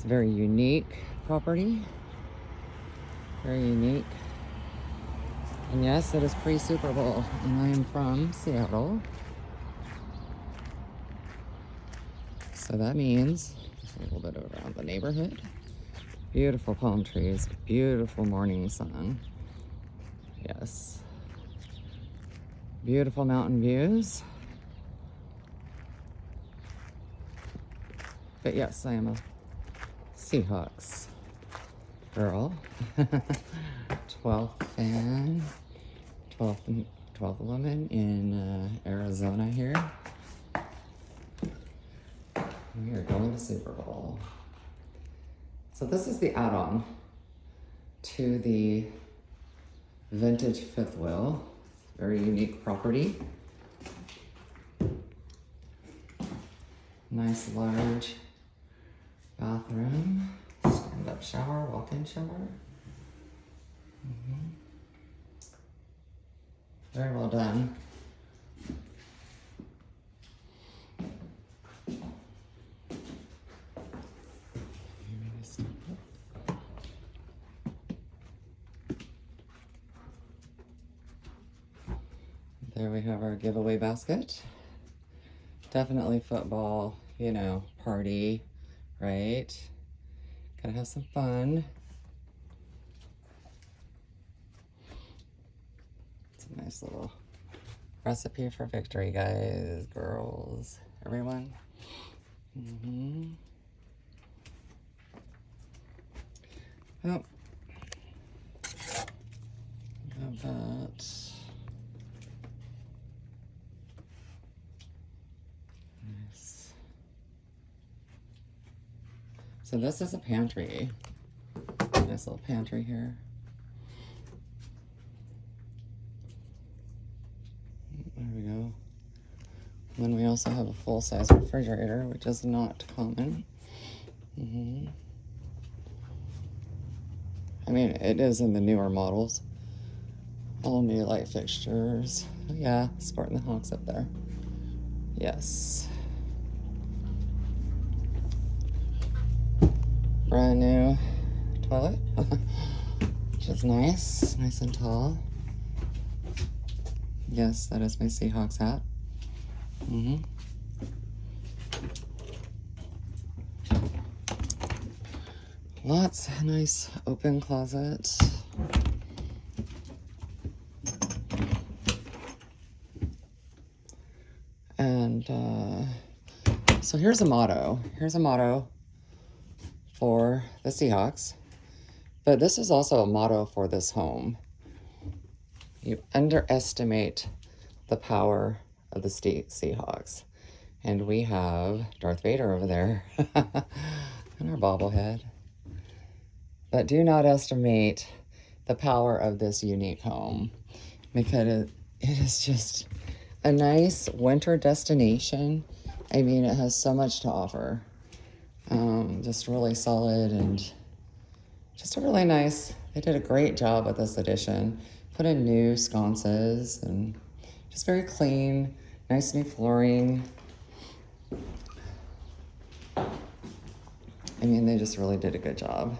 a very unique property. Very unique. And yes, it is pre-Super Bowl, and I am from Seattle. So that means just a little bit around the neighborhood. Beautiful palm trees, beautiful morning sun. Yes. Beautiful mountain views. But yes, I am a Seahawks girl. 12th fan, 12th woman in Arizona here. We are going to Super Bowl. So this is the add-on to the vintage fifth wheel. Very unique property. Nice large bathroom, stand-up shower, walk-in shower. Very well done. There we have our giveaway basket. Definitely football, you know, party, right? Gotta have some fun. It's a nice little recipe for victory, guys, girls, everyone. Oh, have that. Nice. So this is a pantry. Nice little pantry here. There we go. And then we also have a full-size refrigerator, which is not common. I mean, it is in the newer models. All new light fixtures. Oh, yeah, sporting the Hawks up there. Yes. Brand new toilet, which is nice and tall. Yes, that is my Seahawks hat. Lots of nice open closet. And so here's a motto. Here's a motto for the Seahawks. But this is also a motto for this home. You underestimate the power of the Seahawks. And we have Darth Vader over there and our bobblehead. But do not estimate the power of this unique home, because it is just a nice winter destination. I mean, it has so much to offer. Just really solid and just a really nice, they did a great job with this addition. Put in new sconces and just very clean, nice new flooring. I mean, they just really did a good job.